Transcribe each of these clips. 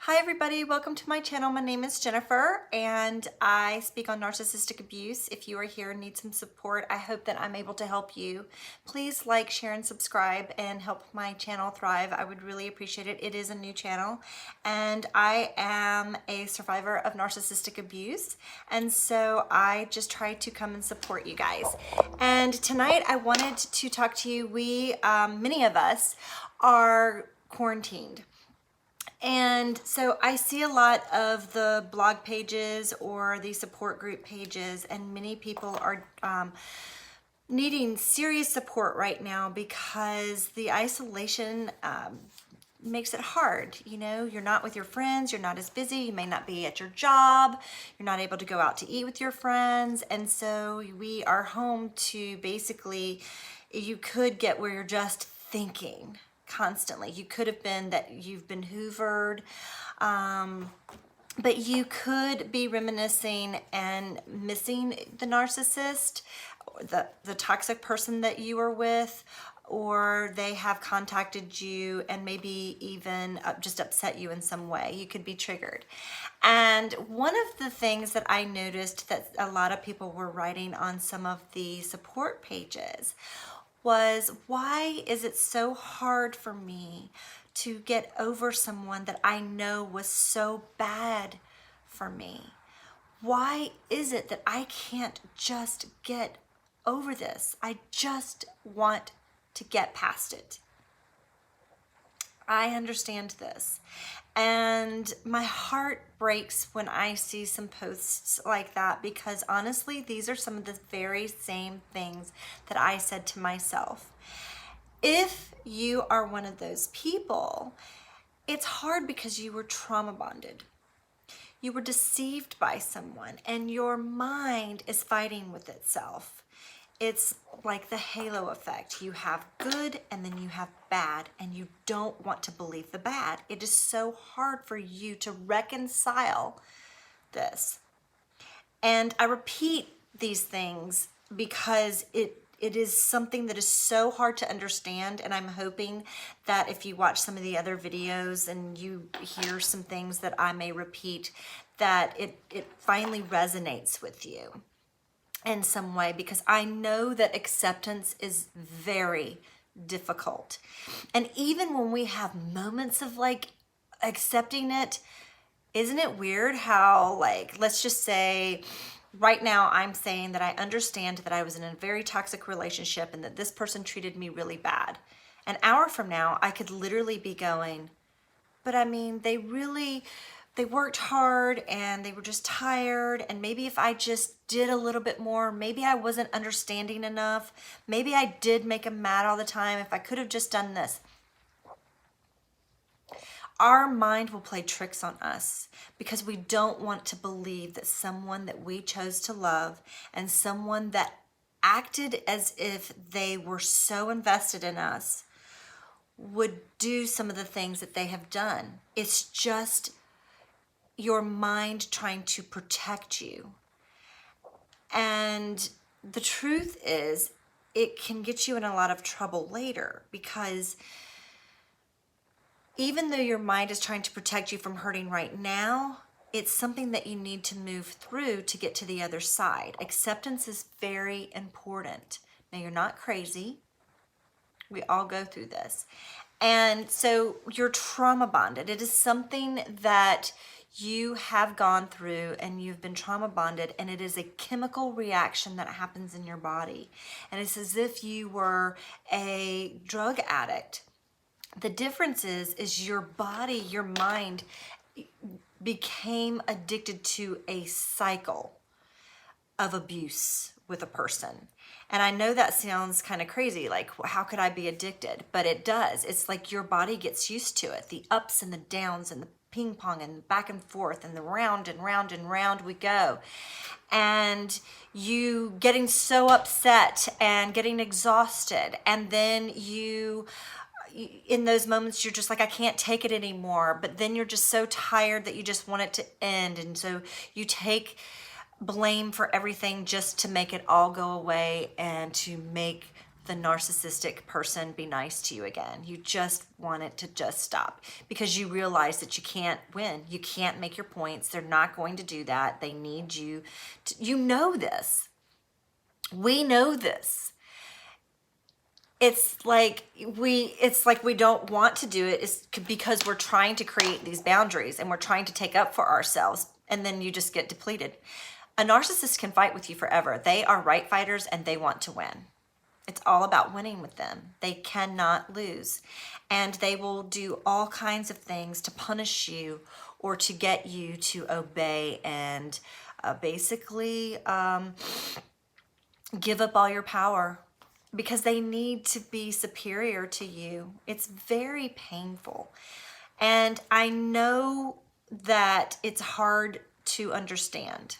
Hi everybody, welcome to my channel. My name is Jennifer and I speak on narcissistic abuse. If you are here and need some support, I hope that I'm able to help you. Please like, share, and subscribe and help my channel thrive. I would really appreciate it. It is a new channel and I am a survivor of narcissistic abuse, and so I just try to come and support you guys. And tonight I wanted to talk to you. Many of us are quarantined. And so I see a lot of the blog pages or the support group pages, and many people are needing serious support right now because the isolation makes it hard. You know, you're not with your friends, you're not as busy, you may not be at your job, you're not able to go out to eat with your friends. And so we are home to basically, you could get where you're just thinking constantly. You could have been that you've been hoovered, but you could be reminiscing and missing the narcissist, the toxic person that you were with, or they have contacted you and maybe even just upset you in some way. You could be triggered. And one of the things that I noticed that a lot of people were writing on some of the support pages was, why is it so hard for me to get over someone that I know was so bad for me? Why is it that I can't just get over this? I just want to get past it. I understand this. And my heart breaks when I see some posts like that, because honestly, these are some of the very same things that I said to myself. If you are one of those people, it's hard because you were trauma bonded. You were deceived by someone and your mind is fighting with itself. It's like the halo effect. You have good and then you have bad, and you don't want to believe the bad. It is so hard for you to reconcile this. And I repeat these things because it is something that is so hard to understand, and I'm hoping that if you watch some of the other videos and you hear some things that I may repeat, that it finally resonates with you in some way, because I know that acceptance is very difficult. And even when we have moments of like accepting it, isn't it weird how, like, let's just say right now I'm saying that I understand that I was in a very toxic relationship and that this person treated me really bad. An hour from now, I could literally be going, but I mean, they worked hard and they were just tired, and maybe if I just did a little bit more, maybe I wasn't understanding enough, maybe I did make them mad all the time, if I could have just done this. Our mind will play tricks on us because we don't want to believe that someone that we chose to love and someone that acted as if they were so invested in us would do some of the things that they have done. It's just your mind trying to protect you. And the truth is, it can get you in a lot of trouble later, because even though your mind is trying to protect you from hurting right now, it's something that you need to move through to get to the other side. Acceptance is very important. Now, you're not crazy. We all go through this. And so you're trauma bonded. It is something that you have gone through and you've been trauma bonded, and it is a chemical reaction that happens in your body. And it's as if you were a drug addict. The difference is your body, your mind became addicted to a cycle of abuse with a person. And I know that sounds kind of crazy, like, how could I be addicted? But it does. It's like your body gets used to it. The ups and the downs and the ping pong and back and forth and the round and round and round we go. And you getting so upset and getting exhausted. And then in those moments, you're just like, I can't take it anymore. But then you're just so tired that you just want it to end. And so you take blame for everything just to make it all go away and to make the narcissistic person be nice to you again. You just want it to just stop because you realize that you can't win. You can't make your points. They're not going to do that. They need you to, you know this. We know this. It's like we don't want to do it is because we're trying to create these boundaries and we're trying to take up for ourselves, and then you just get depleted. A narcissist can fight with you forever. They are right fighters and they want to win. It's all about winning with them. They cannot lose. And they will do all kinds of things to punish you or to get you to obey and basically give up all your power because they need to be superior to you. It's very painful. And I know that it's hard to understand.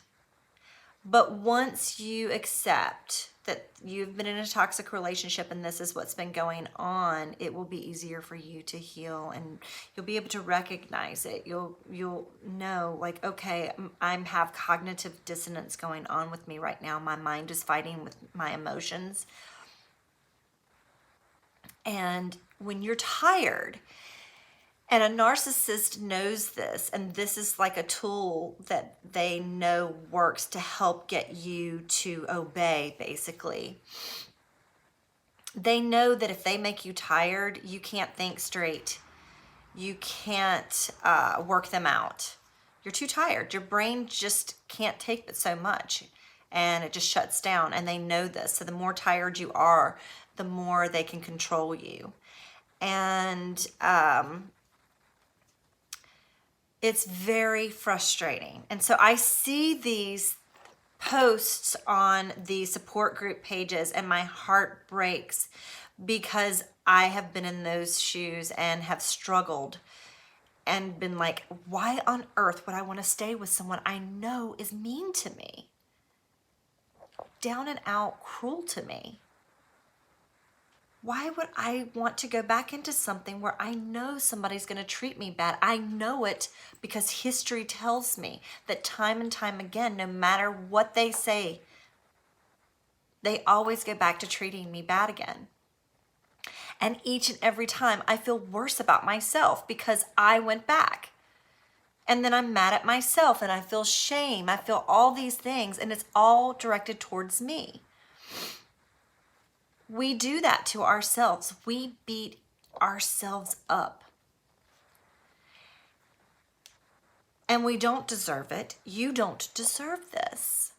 But once you accept that you've been in a toxic relationship and this is what's been going on, it will be easier for you to heal and you'll be able to recognize it. You'll know, like, okay, I have cognitive dissonance going on with me right now. My mind is fighting with my emotions. And when you're tired, and a narcissist knows this, and this is like a tool that they know works to help get you to obey, basically. They know that if they make you tired, you can't think straight. You can't work them out. You're too tired. Your brain just can't take it so much, and it just shuts down, and they know this. So the more tired you are, the more they can control you. And it's very frustrating. And so I see these posts on the support group pages and my heart breaks because I have been in those shoes and have struggled and been like, why on earth would I want to stay with someone I know is mean to me? Down and out cruel to me. Why would I want to go back into something where I know somebody's going to treat me bad? I know it because history tells me that time and time again, no matter what they say, they always go back to treating me bad again. And each and every time I feel worse about myself because I went back. And then I'm mad at myself and I feel shame. I feel all these things and it's all directed towards me. We do that to ourselves. We beat ourselves up. And we don't deserve it. You don't deserve this.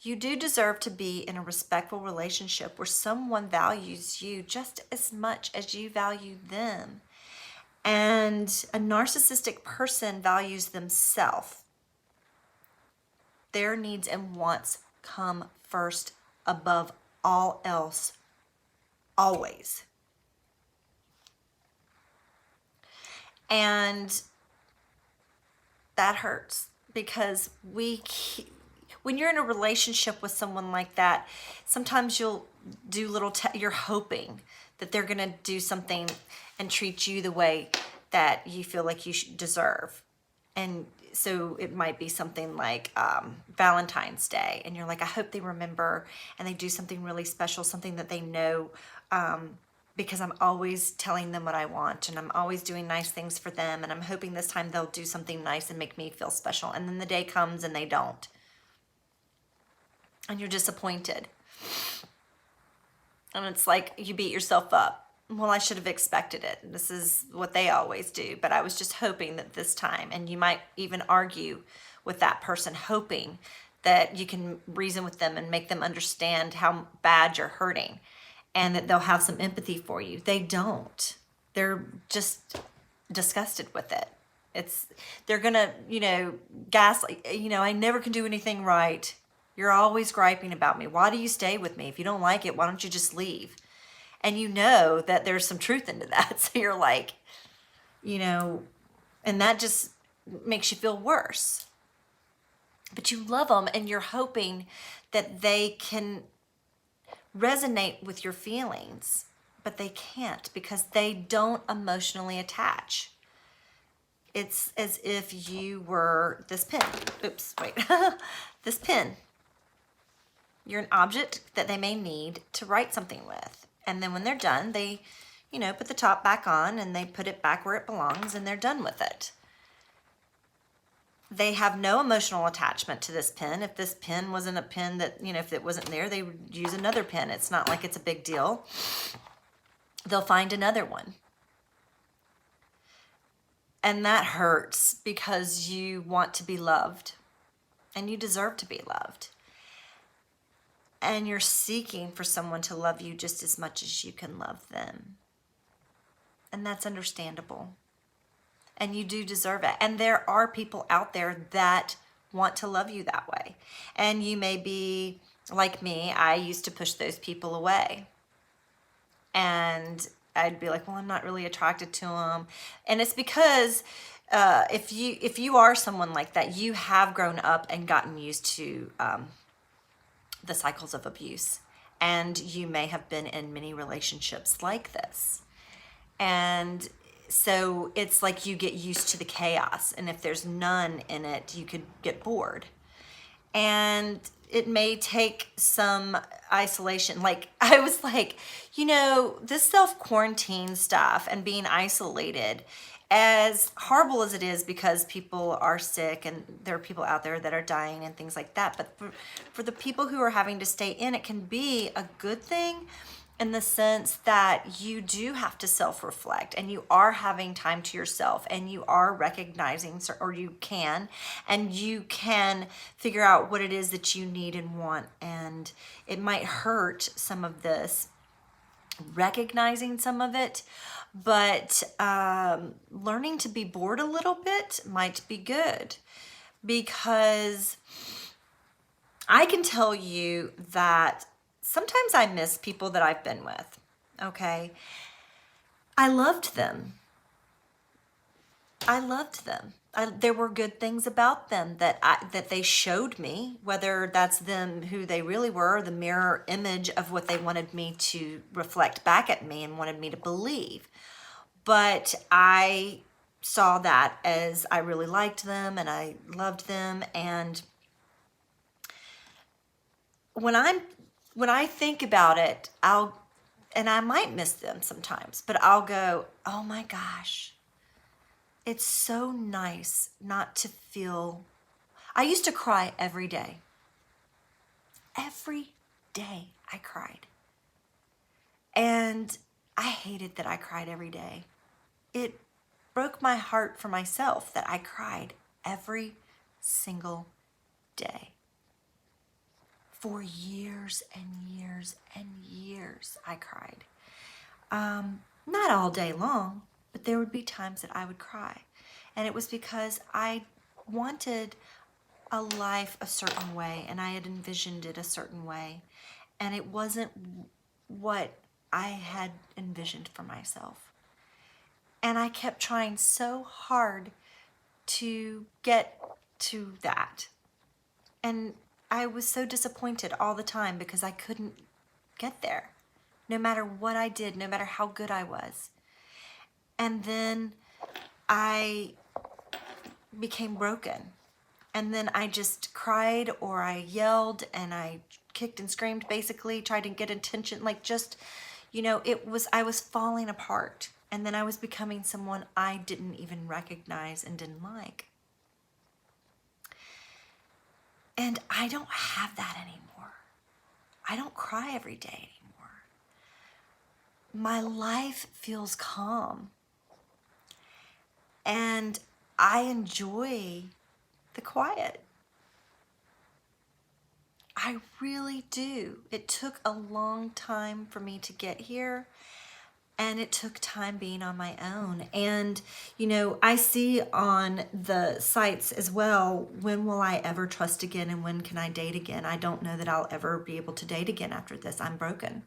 You do deserve to be in a respectful relationship where someone values you just as much as you value them. And a narcissistic person values themselves. Their needs and wants come first above all else, always. And that hurts because when you're in a relationship with someone like that, sometimes you'll do you're hoping that they're going to do something and treat you the way that you feel like you deserve. And so it might be something like Valentine's Day, and you're like, I hope they remember and they do something really special, something that they know, because I'm always telling them what I want and I'm always doing nice things for them, and I'm hoping this time they'll do something nice and make me feel special. And then the day comes and they don't. And you're disappointed. And it's like you beat yourself up. Well, I should have expected it. This is what they always do. But I was just hoping that this time, and you might even argue with that person, hoping that you can reason with them and make them understand how bad you're hurting and that they'll have some empathy for you. They don't. They're just disgusted with it. They're going to, gaslight, I never can do anything right. You're always griping about me. Why do you stay with me? If you don't like it, why don't you just leave? And you know that there's some truth into that. So you're like, and that just makes you feel worse. But you love them and you're hoping that they can resonate with your feelings, but they can't because they don't emotionally attach. It's as if you were this pin. Oops, wait. This pin. You're an object that they may need to write something with. And then when they're done, they, put the top back on and they put it back where it belongs and they're done with it. They have no emotional attachment to this pen. If this pen wasn't a pen that, if it wasn't there, they would use another pen. It's not like it's a big deal. They'll find another one. And that hurts because you want to be loved and you deserve to be loved. And you're seeking for someone to love you just as much as you can love them. And that's understandable. And you do deserve it. And there are people out there that want to love you that way. And you may be like me. I used to push those people away. And I'd be like, well, I'm not really attracted to them. And it's because if you are someone like that, you have grown up and gotten used to the cycles of abuse. And you may have been in many relationships like this. And so it's like you get used to the chaos. And if there's none in it, you could get bored. And it may take some isolation. Like, I was like, this self-quarantine stuff and being isolated, as horrible as it is because people are sick and there are people out there that are dying and things like that. But for the people who are having to stay in, it can be a good thing in the sense that you do have to self-reflect and you are having time to yourself and you are recognizing, or you can figure out what it is that you need and want. And it might hurt some of this, recognizing some of it, but learning to be bored a little bit might be good, because I can tell you that sometimes I miss people that I've been with, okay? I loved them. There were good things about them that they showed me, whether that's them who they really were, the mirror image of what they wanted me to reflect back at me and wanted me to believe. But I saw that as I really liked them and I loved them. And when I think about it, and I might miss them sometimes, but I'll go, oh my gosh, it's so nice not to feel. I used to cry every day. Every day I cried. And I hated that I cried every day. It broke my heart for myself that I cried every single day. For years and years and years, I cried. Not all day long, but there would be times that I would cry. And it was because I wanted a life a certain way, and I had envisioned it a certain way. And it wasn't what I had envisioned for myself. And I kept trying so hard to get to that. And I was so disappointed all the time because I couldn't get there, no matter what I did, no matter how good I was. And then I became broken. And then I just cried, or I yelled and I kicked and screamed, basically tried to get attention. Like, just, I was falling apart. And then I was becoming someone I didn't even recognize and didn't like. And I don't have that anymore. I don't cry every day anymore. My life feels calm. And I enjoy the quiet. I really do. It took a long time for me to get here. And it took time being on my own. And, I see on the sites as well, when will I ever trust again and when can I date again? I don't know that I'll ever be able to date again after this. I'm broken.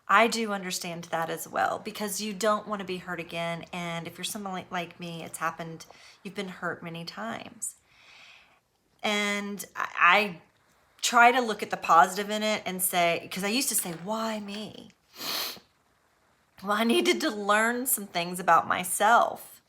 I do understand that as well, because you don't want to be hurt again. And if you're someone like me, it's happened, you've been hurt many times. And I try to look at the positive in it and say, because I used to say, why me? Well, I needed to learn some things about myself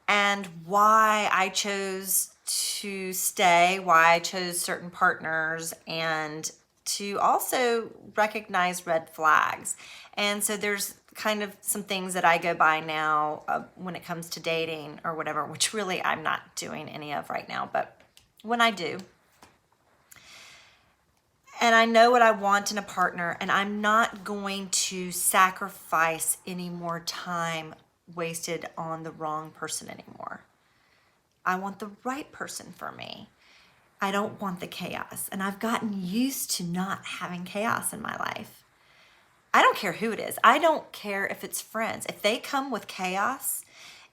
and why I chose to stay, why I chose certain partners, and to also recognize red flags. And so there's kind of some things that I go by now when it comes to dating or whatever, which really I'm not doing any of right now, but when I do, and I know what I want in a partner, and I'm not going to sacrifice any more time wasted on the wrong person anymore. I want the right person for me. I don't want the chaos. And I've gotten used to not having chaos in my life. I don't care who it is. I don't care if it's friends. If they come with chaos,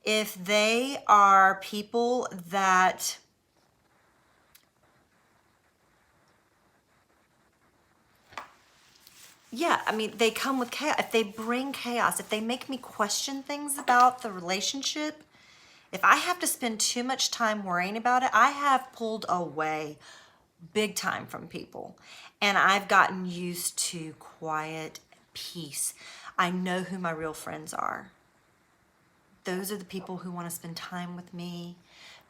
if they are people that they come with chaos. If they bring chaos, if they make me question things about the relationship, if I have to spend too much time worrying about it, I have pulled away big time from people. And I've gotten used to quiet peace. I know who my real friends are. Those are the people who want to spend time with me.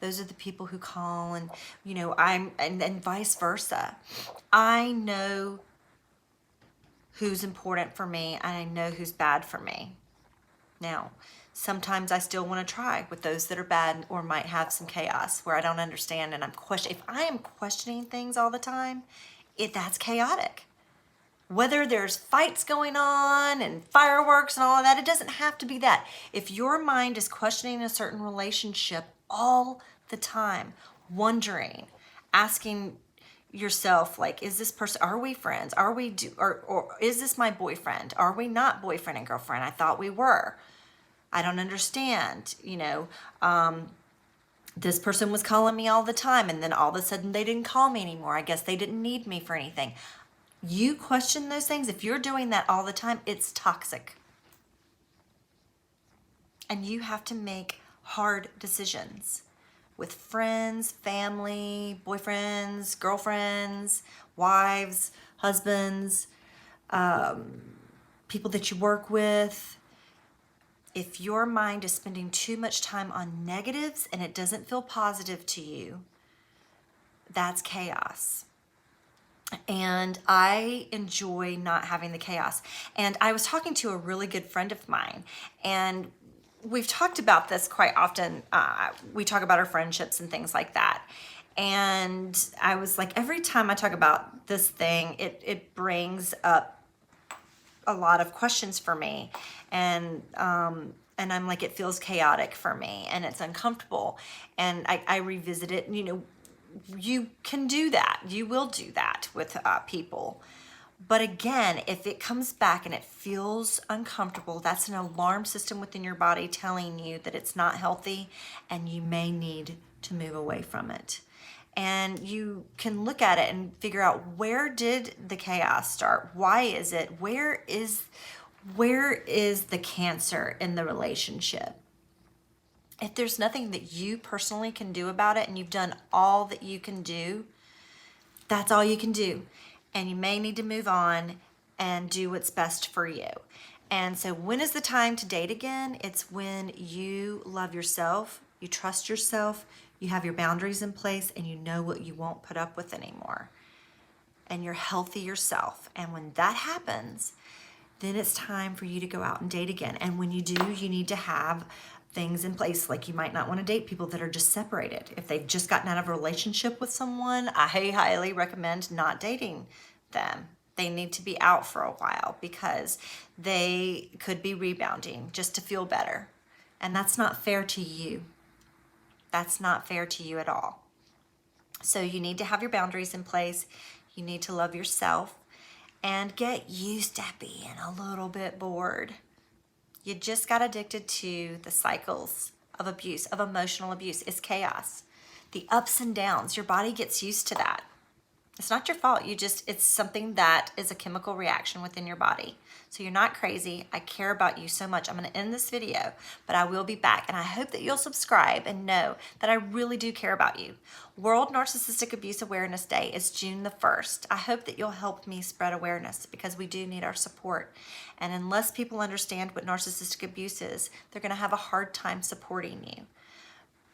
Those are the people who call and, and vice versa. I know who's important for me and I know who's bad for me. Now, sometimes I still want to try with those that are bad or might have some chaos where I don't understand and I'm questioning. If I am questioning things all the time, that's chaotic. Whether there's fights going on and fireworks and all of that, it doesn't have to be that. If your mind is questioning a certain relationship all the time, wondering, asking yourself, like, is this person, are we friends? Are we, or is this my boyfriend? Are we not boyfriend and girlfriend? I thought we were. I don't understand, this person was calling me all the time and then all of a sudden they didn't call me anymore. I guess they didn't need me for anything. You question those things. If you're doing that all the time, it's toxic. And you have to make hard decisions with friends, family, boyfriends, girlfriends, wives, husbands, people that you work with. If your mind is spending too much time on negatives and it doesn't feel positive to you, that's chaos. And I enjoy not having the chaos. And I was talking to a really good friend of mine, and we've talked about this quite often. We talk about our friendships and things like that. And I was like, every time I talk about this thing, it brings up a lot of questions for me. And I'm like, it feels chaotic for me and it's uncomfortable. And I revisit it, and, you can do that. You will do that with people. But again, if it comes back and it feels uncomfortable, that's an alarm system within your body telling you that it's not healthy and you may need to move away from it. And you can look at it and figure out, where did the chaos start? Why is it? Where is the cancer in the relationship? If there's nothing that you personally can do about it and you've done all that you can do, that's all you can do. And you may need to move on and do what's best for you. And so when is the time to date again? It's when you love yourself, you trust yourself, you have your boundaries in place, and you know what you won't put up with anymore. And you're healthy yourself. And when that happens, then it's time for you to go out and date again. And when you do, you need to have things in place. Like, you might not want to date people that are just separated. If they've just gotten out of a relationship with someone, I highly recommend not dating them. They need to be out for a while because they could be rebounding just to feel better. And that's not fair to you. That's not fair to you at all. So you need to have your boundaries in place. You need to love yourself and get used to being a little bit bored. You just got addicted to the cycles of abuse, of emotional abuse. It's chaos. The ups and downs, your body gets used to that. It's not your fault. It's something that is a chemical reaction within your body. So you're not crazy. I care about you so much. I'm going to end this video, but I will be back. And I hope that you'll subscribe and know that I really do care about you. World Narcissistic Abuse Awareness Day is June the 1st. I hope that you'll help me spread awareness because we do need our support. And unless people understand what narcissistic abuse is, they're going to have a hard time supporting you.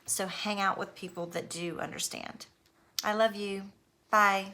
So hang out with people that do understand. I love you. Bye.